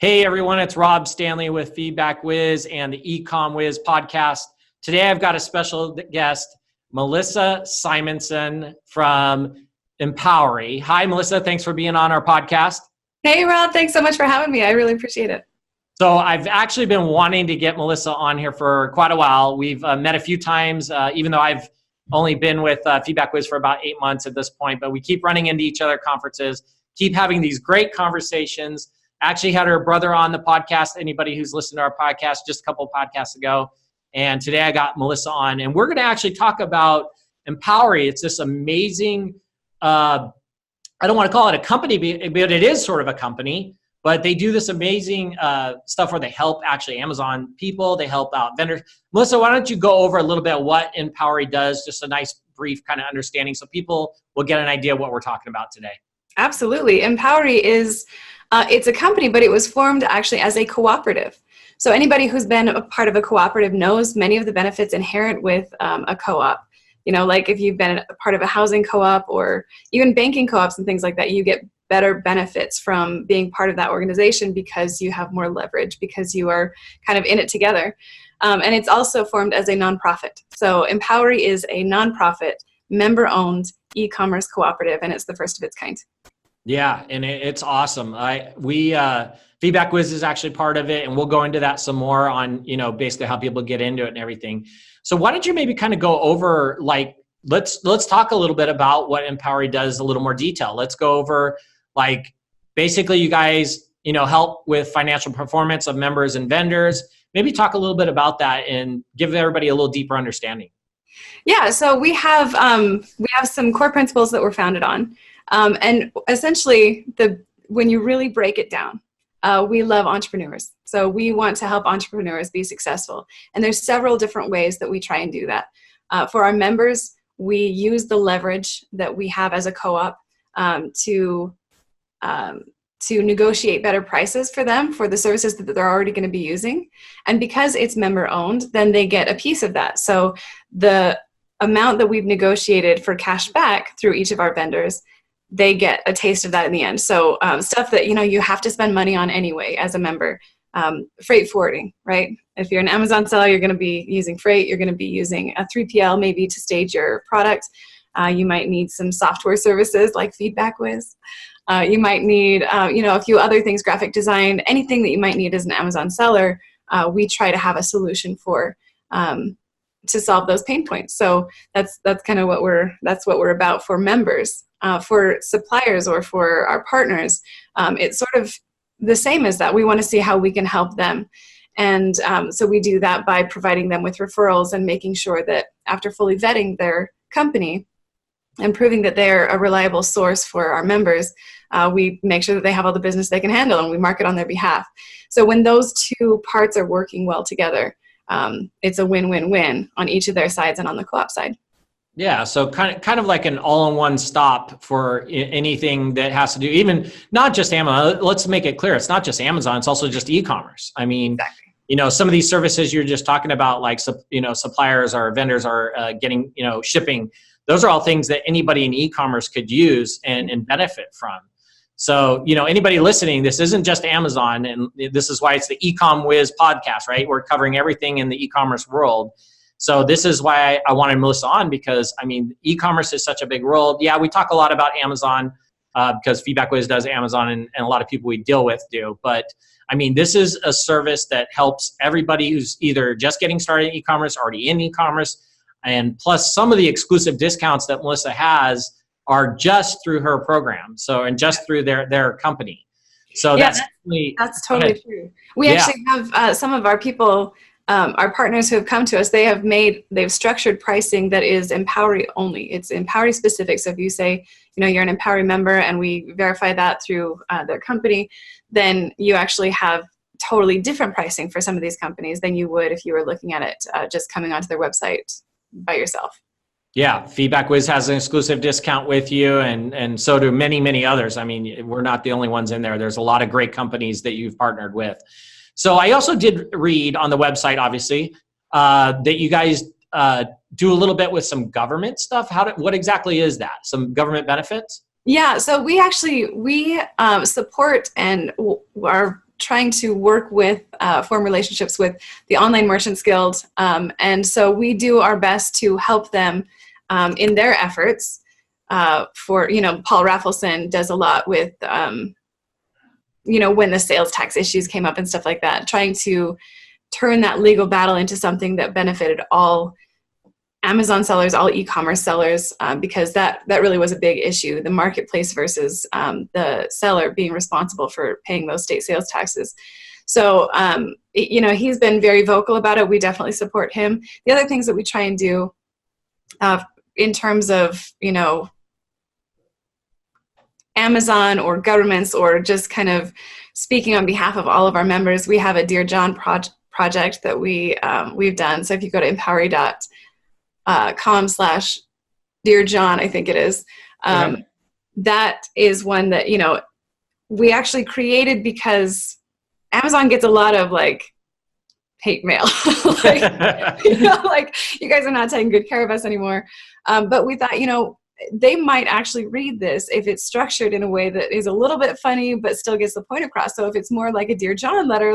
Hey everyone, it's Rob Stanley with Feedback Wiz and the eCom Wiz podcast. Today I've got a special guest, Melissa Simonson from Empowery. Hi Melissa, thanks for being on our podcast. Hey Rob, thanks so much for having me. I really appreciate it. So I've actually been wanting to get Melissa on here for quite a while. We've met a few times, even though I've only been with Feedback Wiz for about 8 months at this point, but we keep running into each other at conferences, keep having these great conversations. Actually had her brother on the podcast, anybody who's listened to our podcast just a couple of podcasts ago. And today I got Melissa on, and we're going to actually talk about Empowery. It's this amazing, I don't want to call it a company, but it is sort of a company, but they do this amazing stuff where they help actually Amazon people, they help out vendors. Melissa, why don't you go over a little bit of what Empowery does, just a nice brief kind of understanding so people will get an idea of what we're talking about today. Absolutely. Empowery is it's a company, but it was formed actually as a cooperative. So anybody who's been a part of a cooperative knows many of the benefits inherent with a co-op. You know, like if you've been a part of a housing co-op or even banking co-ops and things like that, you get better benefits from being part of that organization because you have more leverage, because you are kind of in it together. And it's also formed as a nonprofit. So Empowery is a nonprofit, member-owned e-commerce cooperative, and it's the first of its kind. Yeah, and it's awesome. Feedback Wiz is actually part of it, and we'll go into that some more on, basically how people get into it and everything. So why don't you maybe kind of go over, like, let's talk a little bit about what Empowery does, a little more detail. Let's go over, like, basically you guys, help with financial performance of members and vendors. Maybe talk a little bit about that and give everybody a little deeper understanding. Yeah, so we have some core principles that we're founded on. And essentially, when you really break it down, we love entrepreneurs. So we want to help entrepreneurs be successful. And there's several different ways that we try and do that. For our members, we use the leverage that we have as a co-op to negotiate better prices for them for the services that they're already going to be using. And because it's member-owned, then they get a piece of that. So the amount that we've negotiated for cash back through each of our vendors, they get a taste of that in the end. So stuff that, you have to spend money on anyway as a member. Freight forwarding, right? If you're an Amazon seller, you're going to be using freight. You're going to be using a 3PL maybe to stage your product. You might need some software services like Feedback Wiz. You might need, a few other things, graphic design, anything that you might need as an Amazon seller. We try to have a solution for to solve those pain points. So that's kind of what we're about for members. For suppliers or for our partners, it's sort of the same as that. We want to see how we can help them. And so we do that by providing them with referrals and making sure that after fully vetting their company and proving that they're a reliable source for our members, we make sure that they have all the business they can handle and we market on their behalf. So when those two parts are working well together, it's a win-win-win on each of their sides and on the co-op side. Yeah, so kind of like an all-in-one stop for anything that has to do, even not just Amazon. Let's make it clear, it's not just Amazon, it's also just e-commerce. I mean, exactly. Some of these services you're just talking about, like, suppliers or vendors are getting, shipping. Those are all things that anybody in e-commerce could use and benefit from. So, anybody listening, this isn't just Amazon, and this is why it's the eCom Wiz podcast, right? We're covering everything in the e-commerce world. So this is why I wanted Melissa on, because, e-commerce is such a big world. Yeah, we talk a lot about Amazon because Feedback Wiz does Amazon and a lot of people we deal with do. But, this is a service that helps everybody who's either just getting started in e-commerce, already in e-commerce, and plus some of the exclusive discounts that Melissa has are just through her program. So, and just through their company. So yeah, that's totally true. We actually have some of our people, our partners who have come to us, they've structured pricing that is Empowery only. It's Empowery specific. So if you say, you're an Empowery member and we verify that through their company, then you actually have totally different pricing for some of these companies than you would if you were looking at it just coming onto their website by yourself. Yeah, Feedback Wiz has an exclusive discount with you, and so do many, many others. We're not the only ones in there. There's a lot of great companies that you've partnered with. So I also did read on the website, obviously, that you guys do a little bit with some government stuff. What exactly is that? Some government benefits? Yeah, so we support and are trying to work with, form relationships with the Online Merchants Guild. And so we do our best to help them in their efforts. Paul Raffleson does a lot with, when the sales tax issues came up and stuff like that, trying to turn that legal battle into something that benefited all Amazon sellers, all e-commerce sellers, because that really was a big issue, the marketplace versus the seller being responsible for paying those state sales taxes. So, he's been very vocal about it. We definitely support him. The other things that we try and do in terms of, Amazon or governments, or just kind of speaking on behalf of all of our members, we have a Dear John project that we've done. So if you go to empowery.com/Dear John, I think it is. That is one that, we actually created because Amazon gets a lot of hate mail. You guys are not taking good care of us anymore. But we thought, they might actually read this if it's structured in a way that is a little bit funny, but still gets the point across. So if it's more like a Dear John letter,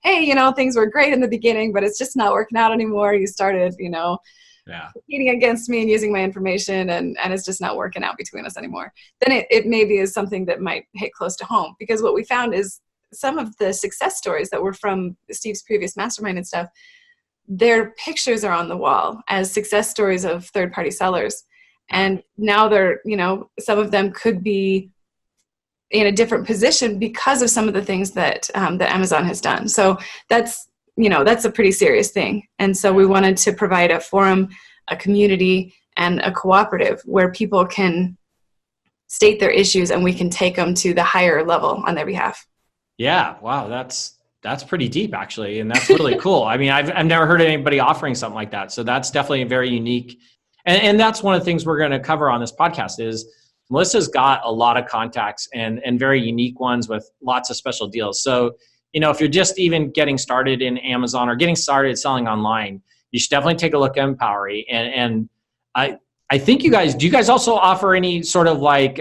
hey, things were great in the beginning, but it's just not working out anymore. You started, competing against me and using my information, and it's just not working out between us anymore. Then it maybe is something that might hit close to home, because what we found is some of the success stories that were from Steve's previous mastermind and stuff, their pictures are on the wall as success stories of third-party sellers. And now they're, some of them could be in a different position because of some of the things that that Amazon has done. So that's a pretty serious thing. And so we wanted to provide a forum, a community, and a cooperative where people can state their issues and we can take them to the higher level on their behalf. Yeah. Wow. That's pretty deep, actually. And that's really cool. I mean, I've never heard of anybody offering something like that. So that's definitely very unique. And that's one of the things we're going to cover on this podcast is Melissa's got a lot of contacts and very unique ones with lots of special deals. So, if you're just even getting started in Amazon or getting started selling online, you should definitely take a look at Empowery. And I think do you guys also offer any sort of like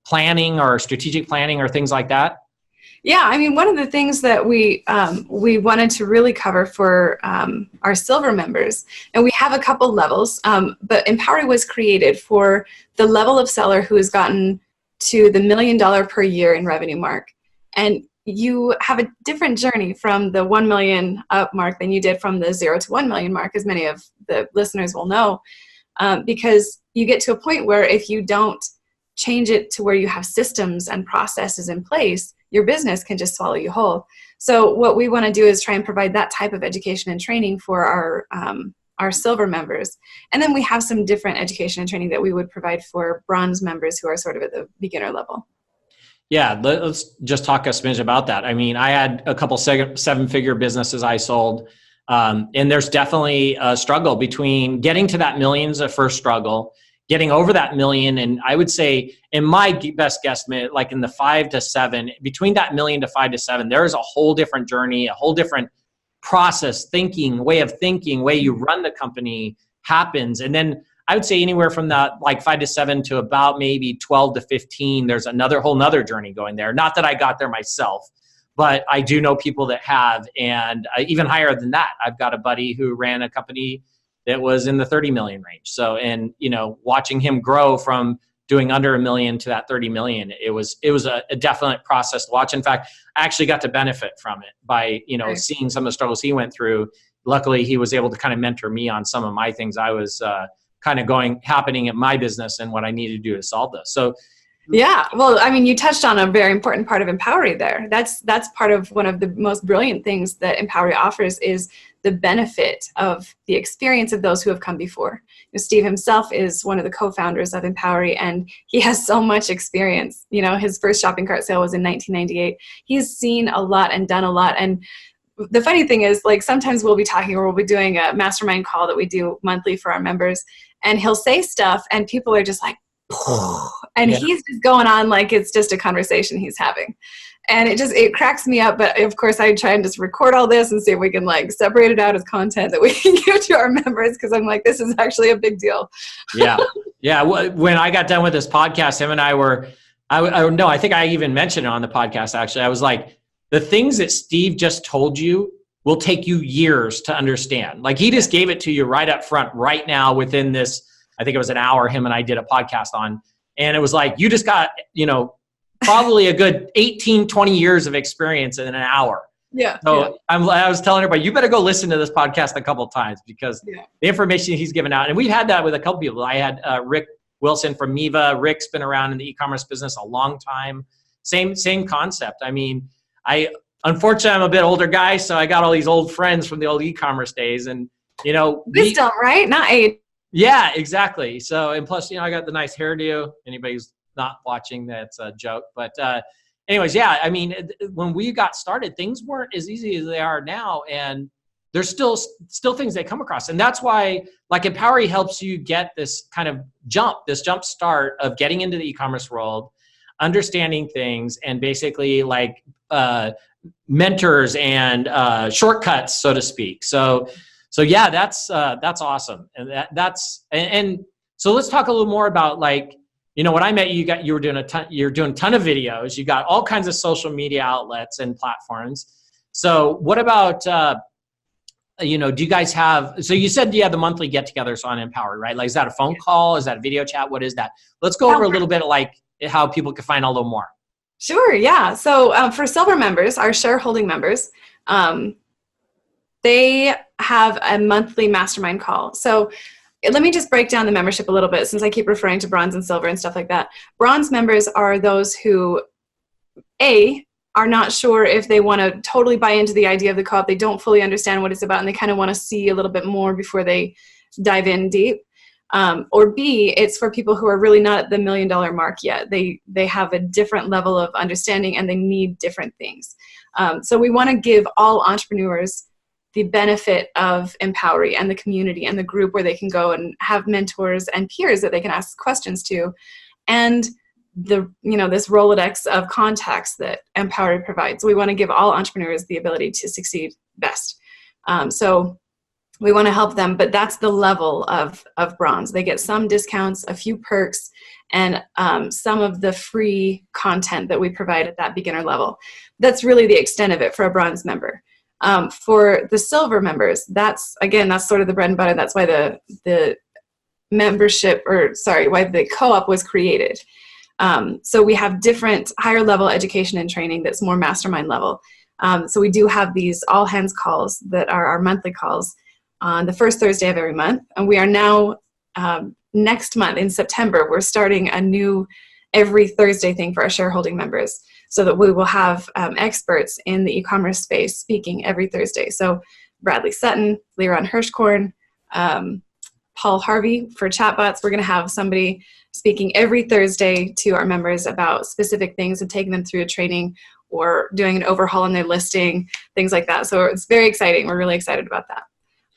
planning or strategic planning or things like that? Yeah, I mean, one of the things that we wanted to really cover for our silver members, and we have a couple levels, but Empowery was created for the level of seller who has gotten to the $1 million per year in revenue mark. And you have a different journey from the 1 million up mark than you did from the 0 to 1 million mark, as many of the listeners will know, because you get to a point where if you don't change it to where you have systems and processes in place, your business can just swallow you whole. So what we want to do is try and provide that type of education and training for our silver members. And then we have some different education and training that we would provide for bronze members who are sort of at the beginner level. Yeah, let's just talk a smidge about that. I mean, I had a couple seven-figure businesses I sold, and there's definitely a struggle between getting to that million's a first struggle, getting over that million, and I would say, in my best guesstimate, like in the 5 to 7, between that million to 5 to 7, there is a whole different journey, a whole different process, way of thinking, way you run the company happens. And then I would say anywhere from that like 5 to 7 to about maybe 12 to 15, there's whole nother journey going there. Not that I got there myself, but I do know people that have, and even higher than that. I've got a buddy who ran a company that was in the 30 million range. So, and watching him grow from doing under $1 million to that 30 million, it was a definite process to watch. In fact, I actually got to benefit from it by, Right. seeing some of the struggles he went through. Luckily, he was able to kind of mentor me on some of my things I was kind of happening at my business and what I needed to do to solve this. So, yeah, well, I mean, you touched on a very important part of Empowery there. That's part of one of the most brilliant things that Empowery offers is the benefit of the experience of those who have come before. Steve himself is one of the co-founders of Empowery, and he has so much experience. His first shopping cart sale was in 1998. He's seen a lot and done a lot. And the funny thing is, sometimes we'll be talking or we'll be doing a mastermind call that we do monthly for our members, and he'll say stuff and people are just like, and yeah. He's just going on like it's just a conversation he's having. And it cracks me up. But of course I try and just record all this and see if we can separate it out as content that we can give to our members. Because I'm like, this is actually a big deal. Yeah. Yeah. When I got done with this podcast, him and I were, I think I even mentioned it on the podcast, actually. I was like, the things that Steve just told you will take you years to understand. Like he just gave it to you right up front, right now within this, I think it was an hour him and I did a podcast on. And it was like, you just got, probably a good 18, 20 years of experience in an hour. Yeah. So I was telling everybody, you better go listen to this podcast a couple of times because the information he's given out, and we've had that with a couple people. I had Rick Wilson from Miva. Rick's been around in the e-commerce business a long time. Same concept. I mean, unfortunately, I'm a bit older guy, so I got all these old friends from the old e-commerce days, and wisdom, right? Not age. Yeah, exactly. So, and plus, I got the nice hairdo. Anybody who's not watching, that's a joke. But anyways, yeah, I mean, when we got started, things weren't as easy as they are now, and there's still things they come across, and that's why, like, Empowery helps you get this kind of jump start of getting into the e-commerce world, understanding things, and basically like mentors and shortcuts, so to speak. So yeah, that's awesome, and so let's talk a little more about, like, when I met you, you're doing a ton of videos. You got all kinds of social media outlets and platforms. So what about do you guys have? So you said you had the monthly get-togethers on Empowery, right? Like, is that a phone call? Is that a video chat? What is that? Let's go over a little bit of, like, how people can find out a little more. Sure, yeah. So for silver members, our shareholding members, they have a monthly mastermind call. So let me just break down the membership a little bit, since I keep referring to bronze and silver and stuff like that. Bronze members are those who, are not sure if they want to totally buy into the idea of the co-op. They don't fully understand what it's about, and they kind of want to see a little bit more before they dive in deep. Or B, it's for people who are really not at the $1 million mark yet. They have a different level of understanding, and they need different things. So we want to give all entrepreneurs the benefit of Empowery and the community and the group where they can go and have mentors and peers that they can ask questions to, and this Rolodex of contacts that Empowery provides. We want to give all entrepreneurs the ability to succeed best. So we want to help them, but that's the level of bronze. They get some discounts, a few perks, and some of the free content that we provide at that beginner level. That's really the extent of it for a bronze member. For the silver members, that's sort of the bread and butter. That's why the membership, why the co-op was created. So we have different higher level education and training that's more mastermind level. So we do have these all hands calls that are our monthly calls on the first Thursday of every month. And we are now, next month in September, we're starting a new every Thursday thing for our shareholding members, so that we will have experts in the e-commerce space speaking every Thursday. So Bradley Sutton, Liron Hirschkorn, Paul Harvey for chatbots. We're going to have somebody speaking every Thursday to our members about specific things and taking them through a training or doing an overhaul on their listing, things like that. So it's very exciting. We're really excited about that.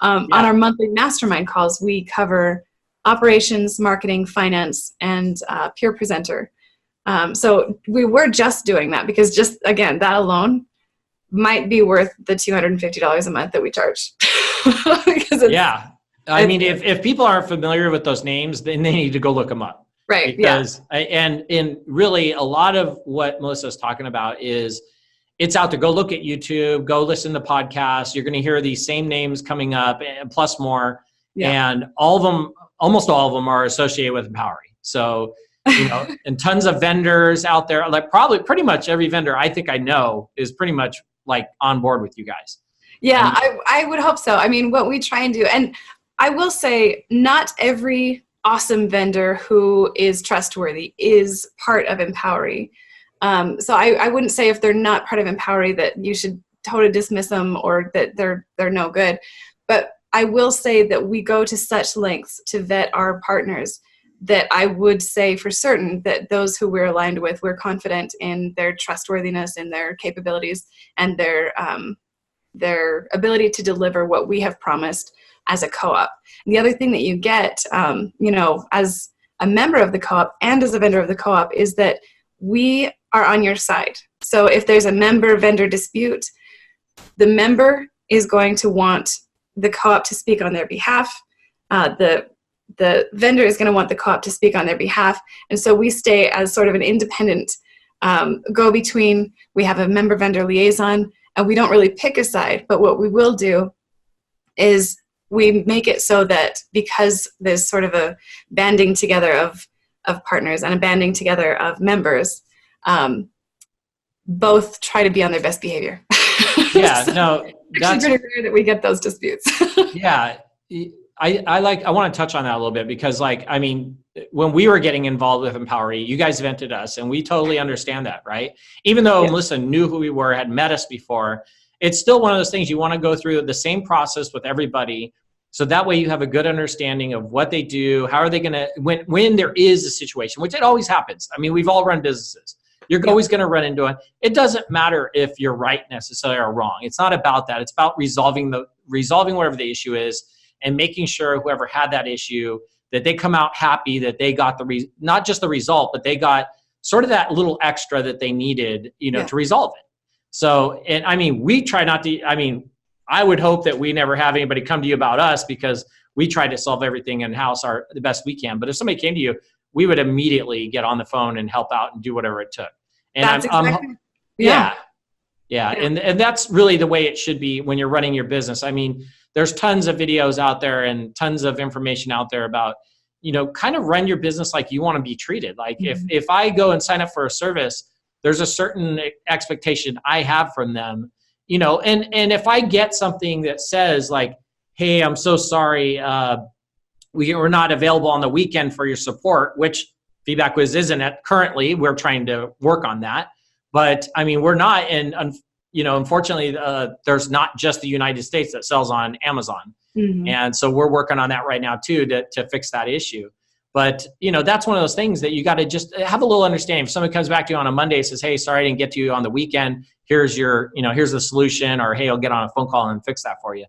On our monthly mastermind calls, we cover operations, marketing, finance, and peer presenter. So we were just doing that because that alone might be worth the $250 a month that we charge. I mean, if people aren't familiar with those names, then they need to go look them up. Right. Because, and really a lot of what Melissa's talking about is it's out there. Go look at YouTube, go listen to podcasts. You're going to hear these same names coming up and plus more. Yeah. And almost all of them are associated with Empowery. So, and tons of vendors out there, like probably pretty much every vendor I think I know is pretty much like on board with you guys. Yeah, I would hope so. I mean, what we try and do, and I will say not every awesome vendor who is trustworthy is part of Empowery. So I wouldn't say if they're not part of Empowery that you should totally dismiss them or that they're no good. But I will say that we go to such lengths to vet our partners that I would say for certain that those who we're aligned with, we're confident in their trustworthiness and their capabilities and their ability to deliver what we have promised as a co-op. And the other thing that you get, as a member of the co-op and as a vendor of the co-op is that we are on your side. So if there's a member-vendor dispute, the member is going to want the co-op to speak on their behalf. The vendor is going to want the co-op to speak on their behalf. And so we stay as sort of an independent go between. We have a member vendor liaison, and we don't really pick a side. But what we will do is we make it so that because there's sort of a banding together of partners and a banding together of members, both try to be on their best behavior. Yeah, So no, that's pretty rare that we get those disputes. yeah. I want to touch on that a little bit because, like, I mean, when we were getting involved with Empowery, you guys vented us, and we totally understand that, right? Even though Melissa knew who we were, had met us before, it's still one of those things you want to go through the same process with everybody. So that way you have a good understanding of what they do, how are they going to, when there is a situation, which it always happens. I mean, we've all run businesses. You're always going to run into it. It doesn't matter if you're right necessarily or wrong. It's not about that. It's about resolving whatever the issue is and making sure whoever had that issue, that they come out happy, that they got not just the result, but they got sort of that little extra that they needed, to resolve it. So, and I mean, we try not to, I would hope that we never have anybody come to you about us because we try to solve everything in-house the best we can. But if somebody came to you, we would immediately get on the phone and help out and do whatever it took. And that's exactly. Yeah. And that's really the way it should be when you're running your business. I mean, there's tons of videos out there and tons of information out there about, kind of run your business like you want to be treated. Like if I go and sign up for a service, there's a certain expectation I have from them, and if I get something that says like, hey, I'm so sorry, we're not available on the weekend for your support, which Feedback Wiz isn't at currently. We're trying to work on that. But I mean, we're not, and unfortunately, there's not just the United States that sells on Amazon. Mm-hmm. And so we're working on that right now too, to fix that issue. But, that's one of those things that you got to just have a little understanding. If somebody comes back to you on a Monday and says, hey, sorry, I didn't get to you on the weekend. Here's here's the solution, or, hey, I'll get on a phone call and fix that for you.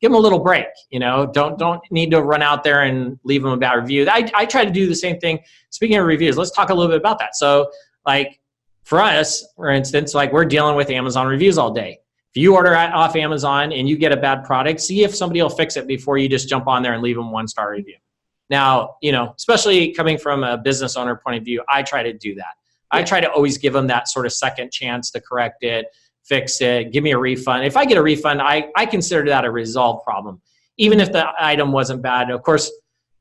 Give them a little break, don't need to run out there and leave them a bad review. I try to do the same thing. Speaking of reviews, let's talk a little bit about that. So like for us, for instance, like we're dealing with Amazon reviews all day. If you order off Amazon and you get a bad product, see if somebody will fix it before you just jump on there and leave them 1-star review. Now, especially coming from a business owner point of view, I try to do that. I try to always give them that sort of second chance to correct it, fix it, give me a refund. If I get a refund, I consider that a resolved problem, even if the item wasn't bad. Of course,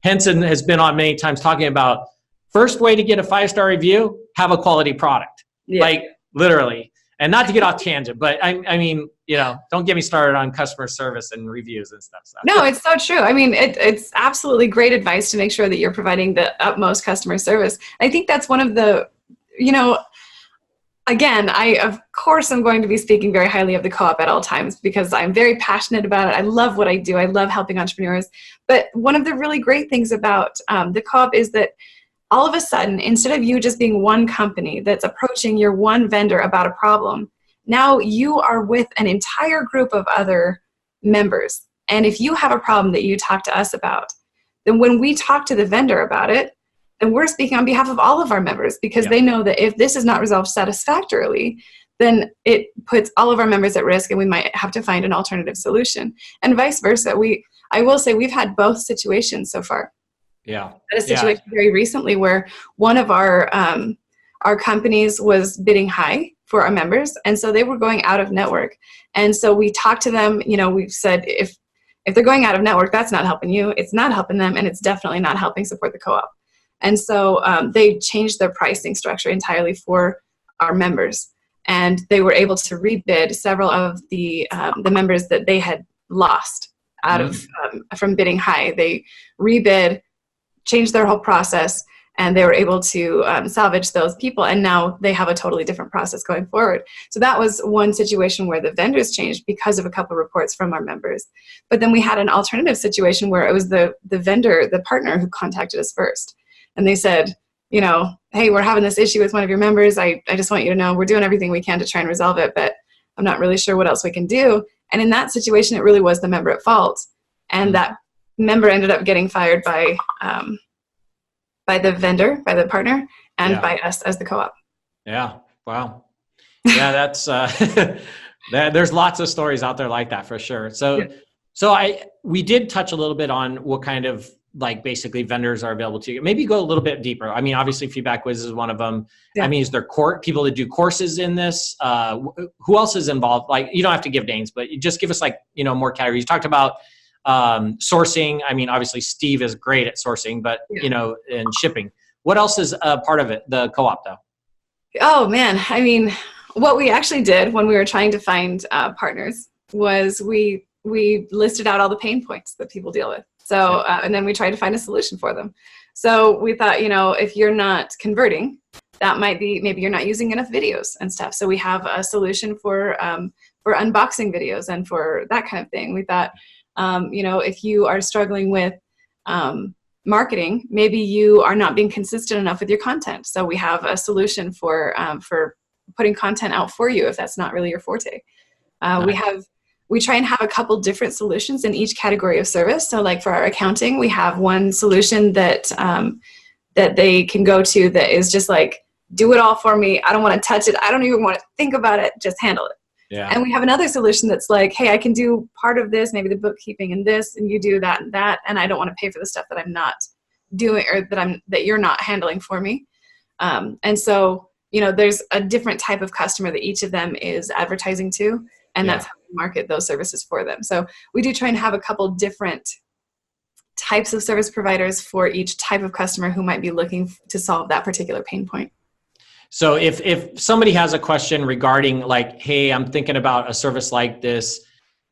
Henson has been on many times talking about first way to get a 5-star review, have a quality product. Like literally. And not to get off tangent, but I mean, don't get me started on customer service and reviews and stuff. So. No, it's so true. I mean, it's absolutely great advice to make sure that you're providing the utmost customer service. I think that's one of the, again, I, of course, I'm going to be speaking very highly of the Co-op at all times because I'm very passionate about it. I love what I do. I love helping entrepreneurs. But one of the really great things about the Co-op is that all of a sudden, instead of you just being one company that's approaching your one vendor about a problem, now you are with an entire group of other members. And if you have a problem that you talk to us about, then when we talk to the vendor about it, then we're speaking on behalf of all of our members because they know that if this is not resolved satisfactorily, then it puts all of our members at risk and we might have to find an alternative solution. And vice versa. I will say we've had both situations so far. Yeah. Had a situation very recently where one of our companies was bidding high for our members, and so they were going out of network. And so we talked to them. We've said if they're going out of network, that's not helping you. It's not helping them, and it's definitely not helping support the Co-op. And so they changed their pricing structure entirely for our members, and they were able to rebid several of the members that they had lost out of from bidding high. They rebid, changed their whole process, and they were able to salvage those people, and now they have a totally different process going forward. So that was one situation where the vendors changed because of a couple of reports from our members. But then we had an alternative situation where it was the vendor, the partner, who contacted us first. And they said, hey, we're having this issue with one of your members. I just want you to know we're doing everything we can to try and resolve it, but I'm not really sure what else we can do. And in that situation, it really was the member at fault. And that member ended up getting fired by the vendor, by the partner, and by us as the Co-op. Yeah. Wow. Yeah, that's there's lots of stories out there like that for sure. So we did touch a little bit on what kind of like basically vendors are available to you? Maybe go a little bit deeper. I mean, obviously Feedback Quiz is one of them. Yeah. I mean, is there people that do courses in this? Who else is involved? Like, you don't have to give names, but you just give us like, more categories. You talked about sourcing. I mean, obviously Steve is great at sourcing, but and shipping. What else is a part of it, the co-op though? Oh man. I mean, what we actually did when we were trying to find partners was we listed out all the pain points that people deal with. So, and then we tried to find a solution for them. So we thought, if you're not converting, that might be, maybe you're not using enough videos and stuff. So we have a solution for unboxing videos and for that kind of thing. We thought, if you are struggling with marketing, maybe you are not being consistent enough with your content. So we have a solution for putting content out for you if that's not really your forte. Nice. We try and have a couple different solutions in each category of service. So like for our accounting, we have one solution that they can go to that is just like, do it all for me. I don't want to touch it. I don't even want to think about it. Just handle it. Yeah. And we have another solution that's like, hey, I can do part of this, maybe the bookkeeping and this, and you do that and that, and I don't want to pay for the stuff that I'm not doing or that you're not handling for me. And so, there's a different type of customer that each of them is advertising to, and that's how we market those services for them. So we do try and have a couple different types of service providers for each type of customer who might be looking to solve that particular pain point. So if somebody has a question regarding like, hey, I'm thinking about a service like this,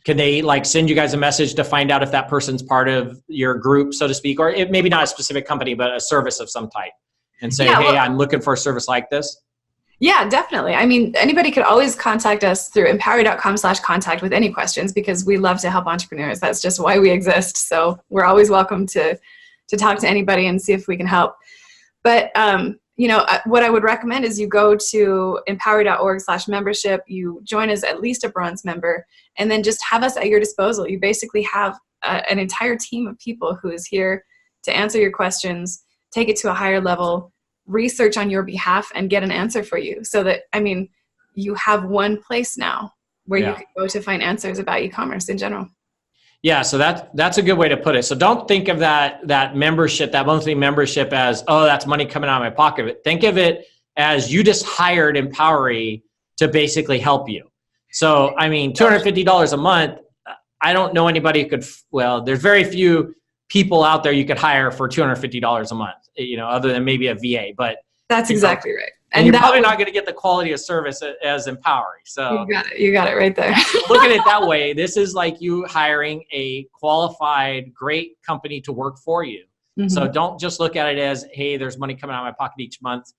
can they like send you guys a message to find out if that person's part of your group, so to speak, or maybe not a specific company, but a service of some type, and say, hey, I'm looking for a service like this? Yeah, definitely. I mean, anybody could always contact us through empowery.com/contact with any questions, because we love to help entrepreneurs. That's just why we exist. So we're always welcome to talk to anybody and see if we can help. But, what I would recommend is you go to empowery.org/membership, you join as at least a bronze member, and then just have us at your disposal. You basically have an entire team of people who is here to answer your questions, take it to a higher level, research on your behalf, and get an answer for you. So that, you have one place now where you can go to find answers about e-commerce in general. Yeah, so that's a good way to put it. So don't think of that membership, that monthly membership as, oh, that's money coming out of my pocket. Think of it as you just hired Empowery to basically help you. So, $250 a month, I don't know anybody who could, there's very few people out there you could hire for $250 a month, other than maybe a VA, but that's exactly right. And you're probably not going to get the quality of service as Empowery. So you got it right there. Look at it that way. This is like you hiring a qualified, great company to work for you. Mm-hmm. So don't just look at it as, hey, there's money coming out of my pocket each month.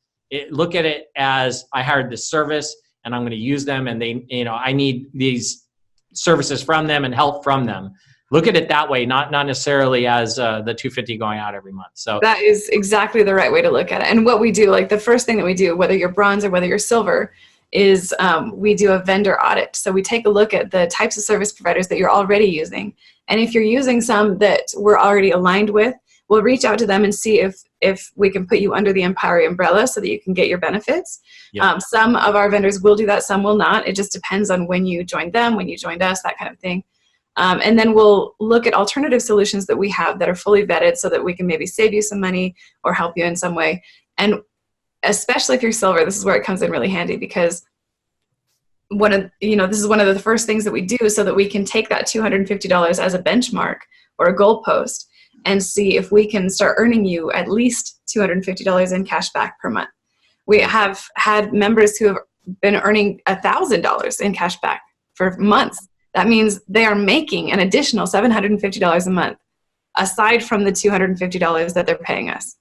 Look at it as, I hired this service and I'm going to use them, and they, I need these services from them and help from them. Look at it that way, not necessarily as the $250 going out every month. So that is exactly the right way to look at it. And what we do, like the first thing that we do, whether you're bronze or whether you're silver, is we do a vendor audit. So we take a look at the types of service providers that you're already using. And if you're using some that we're already aligned with, we'll reach out to them and see if we can put you under the Empowery umbrella so that you can get your benefits. Yep. Some of our vendors will do that, some will not. It just depends on when you joined them, when you joined us, that kind of thing. And then we'll look at alternative solutions that we have that are fully vetted so that we can maybe save you some money or help you in some way. And especially if you're silver, this is where it comes in really handy, because this is one of the first things that we do so that we can take that $250 as a benchmark or a goalpost and see if we can start earning you at least $250 in cash back per month. We have had members who have been earning $1,000 in cash back for months. That means they are making an additional $750 a month, aside from the $250 that they're paying us.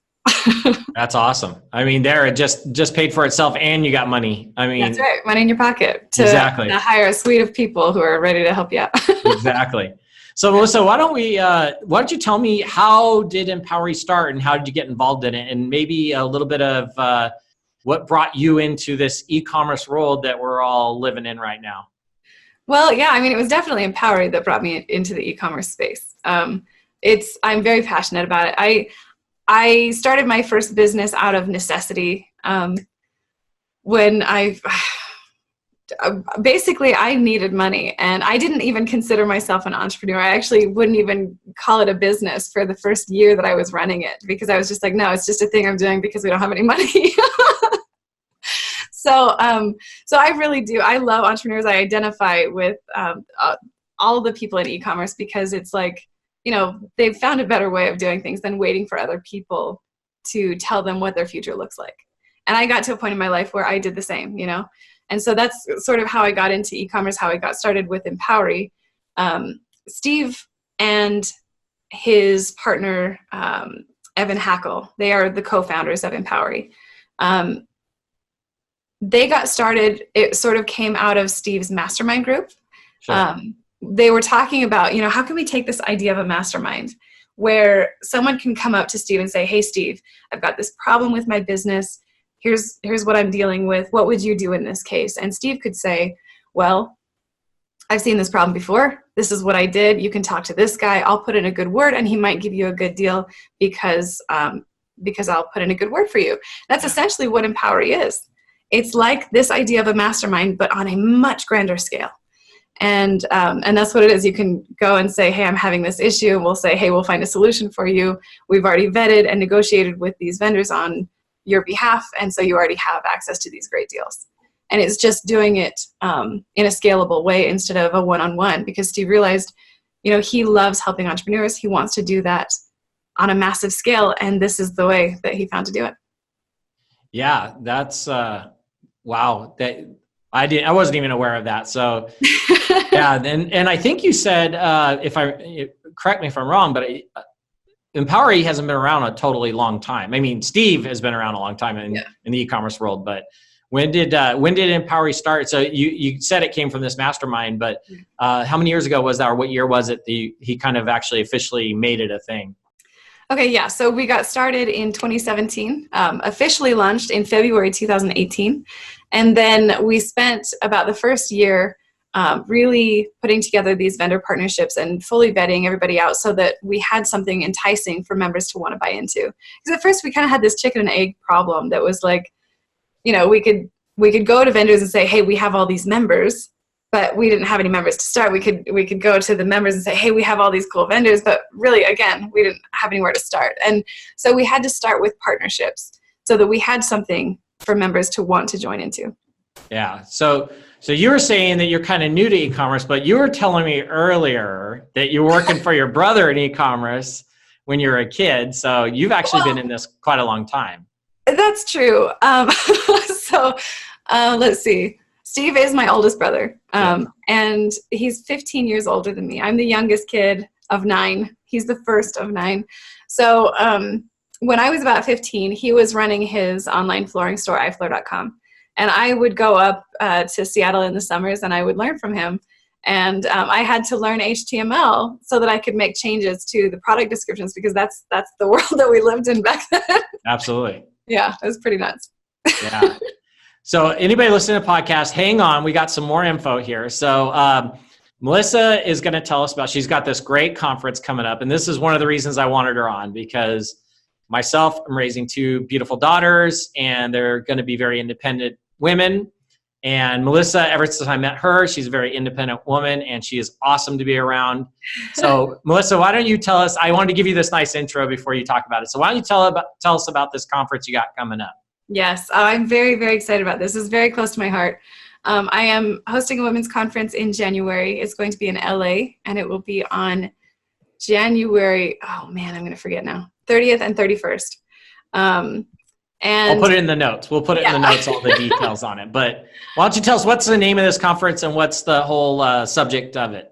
That's awesome. There it just paid for itself, and you got money. That's right, money in your pocket to hire a suite of people who are ready to help you out. Exactly. So Melissa, why don't you tell me, how did Empowery start and how did you get involved in it, and maybe a little bit of what brought you into this e-commerce world that we're all living in right now? Well, yeah, it was definitely Empowery that brought me into the e-commerce space. I'm very passionate about it. I started my first business out of necessity when I basically I needed money, and I didn't even consider myself an entrepreneur. I actually wouldn't even call it a business for the first year that I was running it, because I was just like, no, it's just a thing I'm doing because we don't have any money. So I really do. I love entrepreneurs. I identify with all the people in e-commerce, because it's like, they've found a better way of doing things than waiting for other people to tell them what their future looks like. And I got to a point in my life where I did the same, And so that's sort of how I got into e-commerce, how I got started with Empowery. Steve and his partner, Evan Hackle, they are the co-founders of Empowery. They got started, it sort of came out of Steve's mastermind group. Sure. They were talking about, how can we take this idea of a mastermind where someone can come up to Steve and say, hey, Steve, I've got this problem with my business. Here's what I'm dealing with. What would you do in this case? And Steve could say, well, I've seen this problem before. This is what I did. You can talk to this guy. I'll put in a good word, and he might give you a good deal because I'll put in a good word for you. That's essentially what Empowery is. It's like this idea of a mastermind, but on a much grander scale. And that's what it is. You can go and say, hey, I'm having this issue. And we'll say, hey, we'll find a solution for you. We've already vetted and negotiated with these vendors on your behalf. And so you already have access to these great deals. And it's just doing it in a scalable way instead of a one-on-one, because Steve realized, he loves helping entrepreneurs. He wants to do that on a massive scale. And this is the way that he found to do it. Yeah, that's wow. That I wasn't even aware of that. So yeah. And I think you said, correct me if I'm wrong, but Empowery hasn't been around a totally long time. I mean, Steve has been around a long time in the e-commerce world, but when did Empowery start? So you said it came from this mastermind, but how many years ago was that, or what year was it that he kind of actually officially made it a thing? Okay, yeah. So we got started in 2017, officially launched in February 2018. And then we spent about the first year really putting together these vendor partnerships and fully vetting everybody out so that we had something enticing for members to want to buy into. Because at first we kind of had this chicken and egg problem that was like, we could go to vendors and say, hey, we have all these members, but we didn't have any members to start. We could go to the members and say, hey, we have all these cool vendors, but really, again, we didn't have anywhere to start. And so we had to start with partnerships so that we had something for members to want to join into. Yeah. So you were saying that you're kind of new to e-commerce, but you were telling me earlier that you're working for your brother in e-commerce when you were a kid. So you've actually been in this quite a long time. That's true. Let's see. Steve is my oldest brother, and he's 15 years older than me. I'm the youngest kid of 9. He's the first of 9. So when I was about 15, he was running his online flooring store, ifloor.com. And I would go up to Seattle in the summers, and I would learn from him. And I had to learn HTML so that I could make changes to the product descriptions, because that's the world that we lived in back then. Absolutely. Yeah, it was pretty nuts. Yeah. So anybody listening to the podcast, hang on. We got some more info here. So Melissa is going to tell us she's got this great conference coming up. And this is one of the reasons I wanted her on, because myself, I'm raising 2 beautiful daughters, and they're going to be very independent women. And Melissa, ever since I met her, she's a very independent woman, and she is awesome to be around. So Melissa, why don't you tell us, I wanted to give you this nice intro before you talk about it. So why don't you tell us about this conference you got coming up? Yes, I'm very, very excited about this. This is very close to my heart. I am hosting a women's conference in January. It's going to be in LA, and it will be on January, I'm going to forget now, 30th and 31st. And I'll put it in the notes. We'll put it in the notes, all the details on it. But why don't you tell us what's the name of this conference and what's the whole subject of it?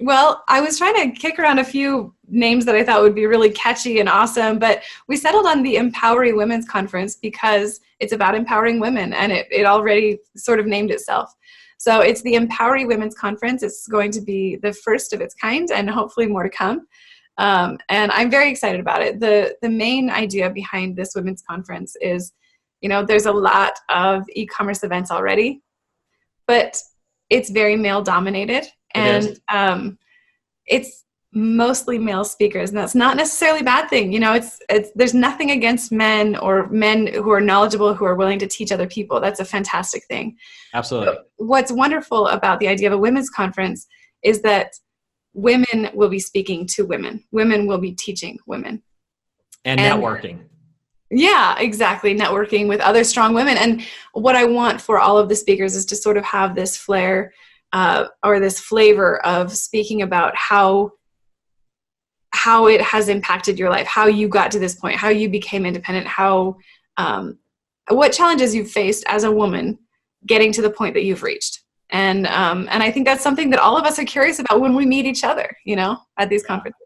Well, I was trying to kick around a few names that I thought would be really catchy and awesome, but we settled on the Empowery Women's Conference because it's about empowering women, and it already sort of named itself. So it's the Empowery Women's Conference. It's going to be the first of its kind, and hopefully more to come. And I'm very excited about it. The main idea behind this women's conference is, there's a lot of e-commerce events already, but it's very male dominated. And it's mostly male speakers, and that's not necessarily a bad thing. You know, it's there's nothing against men or men who are knowledgeable, who are willing to teach other people. That's a fantastic thing. Absolutely. But what's wonderful about the idea of a women's conference is that women will be speaking to women. Women will be teaching women. And networking. Yeah, exactly. Networking with other strong women. And what I want for all of the speakers is to sort of have this flair or this flavor of speaking about how it has impacted your life, how you got to this point, how you became independent, how what challenges you've faced as a woman getting to the point that you've reached. And I think that's something that all of us are curious about when we meet each other, you know, at these conferences.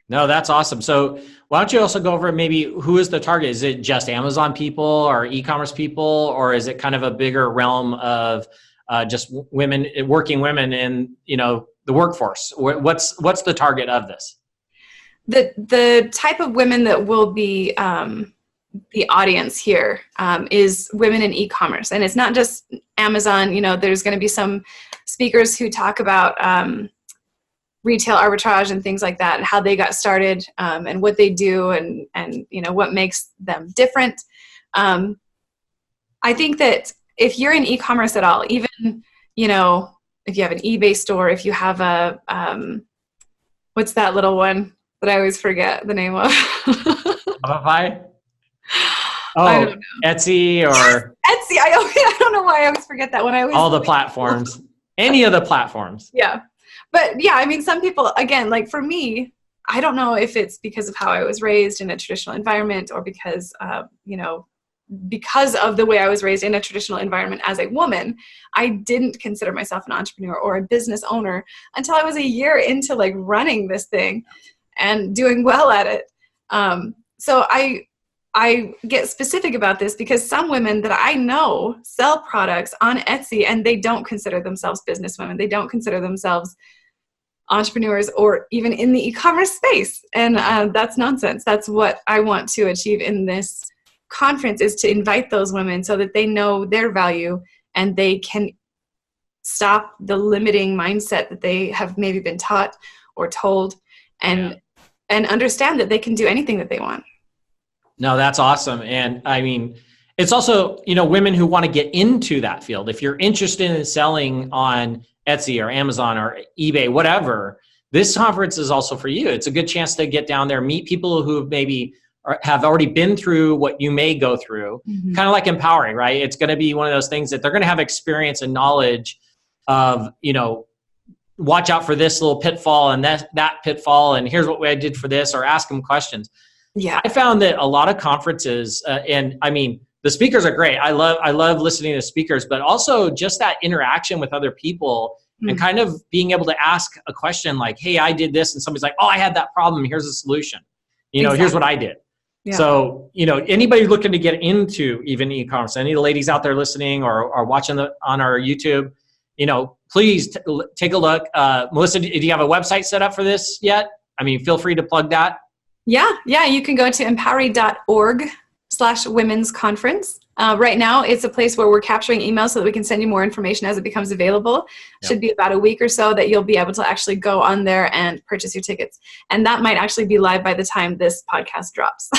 No, that's awesome. So why don't you also go over maybe who is the target? Is it just Amazon people or e-commerce people, or is it kind of a bigger realm of just working women in, you know, the workforce? What's the target of this? The type of women that will be the audience here is women in e-commerce. And it's not just Amazon. You know, there's going to be some speakers who talk about retail arbitrage and things like that, and how they got started and what they do and you know, what makes them different. I think that if you're in e-commerce at all, even, you know, if you have an eBay store, if you have a, what's that little one that I always forget the name of? Shopify? Oh, Etsy or Etsy. I don't know why I always forget that one. All the platforms, any of the platforms. Yeah. But yeah, I mean, some people, again, like for me, I don't know if it's because of how I was raised in a traditional environment or because, you know, because of the way I was raised in a traditional environment as a woman, I didn't consider myself an entrepreneur or a business owner until I was a year into like running this thing and doing well at it. So I get specific about this because some women that I know sell products on Etsy and they don't consider themselves business women. They don't consider themselves entrepreneurs or even in the e-commerce space. And that's nonsense. That's what I want to achieve in this conference, is to invite those women so that they know their value and they can stop the limiting mindset that they have maybe been taught or told and understand that they can do anything that they want. No, that's awesome. And I mean, it's also, you know, women who want to get into that field. If you're interested in selling on Etsy or Amazon or eBay, whatever, this conference is also for you. It's a good chance to get down there, meet people who maybe have already been through what you may go through, kind of like Empowery, right? It's going to be one of those things that they're going to have experience and knowledge of, you know, watch out for this little pitfall and that pitfall, and here's what I did for this, or ask them questions. Yeah, I found that a lot of conferences, and I mean, the speakers are great. I love listening to speakers, but also just that interaction with other people and kind of being able to ask a question like, hey, I did this, and somebody's like, oh, I had that problem. Here's a solution. You know, here's what I did. Yeah. So, you know, anybody looking to get into even e-commerce, any of the ladies out there listening or watching on our YouTube, you know, please take a look. Melissa, do you have a website set up for this yet? I mean, feel free to plug that. Yeah, you can go to empowery.org/women's conference. Right now, it's a place where we're capturing emails so that we can send you more information as it becomes available. Yep. Should be about a week or so that you'll be able to actually go on there and purchase your tickets. And that might actually be live by the time this podcast drops.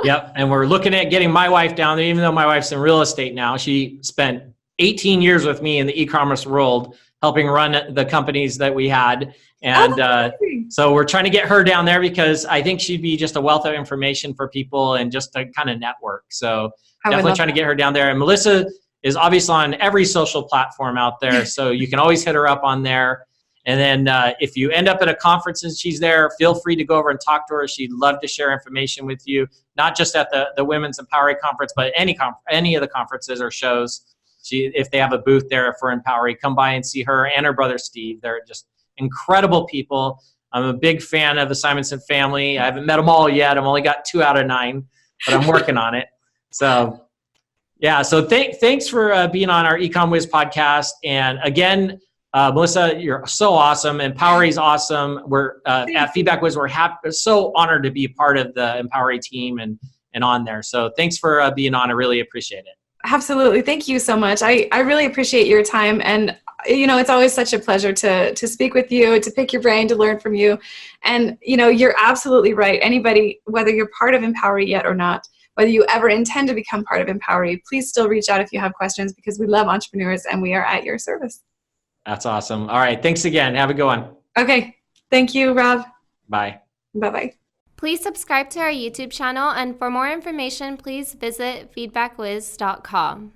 Yep, and we're looking at getting my wife down there, even though my wife's in real estate now. She spent 18 years with me in the e-commerce world, helping run the companies that we had. And so we're trying to get her down there because I think she'd be just a wealth of information for people and just to kind of network. So definitely trying to get her down there. And Melissa is obviously on every social platform out there. So you can always hit her up on there. And then if you end up at a conference and she's there, feel free to go over and talk to her. She'd love to share information with you, not just at the Women's Empowery Conference, but any of the conferences or shows. If they have a booth there for Empowery, come by and see her and her brother Steve. They're just incredible people. I'm a big fan of the Simonson family. I haven't met them all yet. I've only got 2 out of 9, but I'm working on it. So yeah, so thanks for being on our Ecom Wiz podcast. And again, Melissa, you're so awesome. Empowery's awesome. We're at Feedback Wiz. We're so honored to be a part of the Empowery team and on there. So thanks for being on. I really appreciate it. Absolutely. Thank you so much. I really appreciate your time. And it's always such a pleasure to speak with you, to pick your brain, to learn from you. And, you're absolutely right. Anybody, whether you're part of Empowery yet or not, whether you ever intend to become part of Empowery, please still reach out if you have questions, because we love entrepreneurs and we are at your service. That's awesome. All right. Thanks again. Have a good one. Okay. Thank you, Rob. Bye. Bye-bye. Please subscribe to our YouTube channel, and for more information, please visit feedbackwiz.com.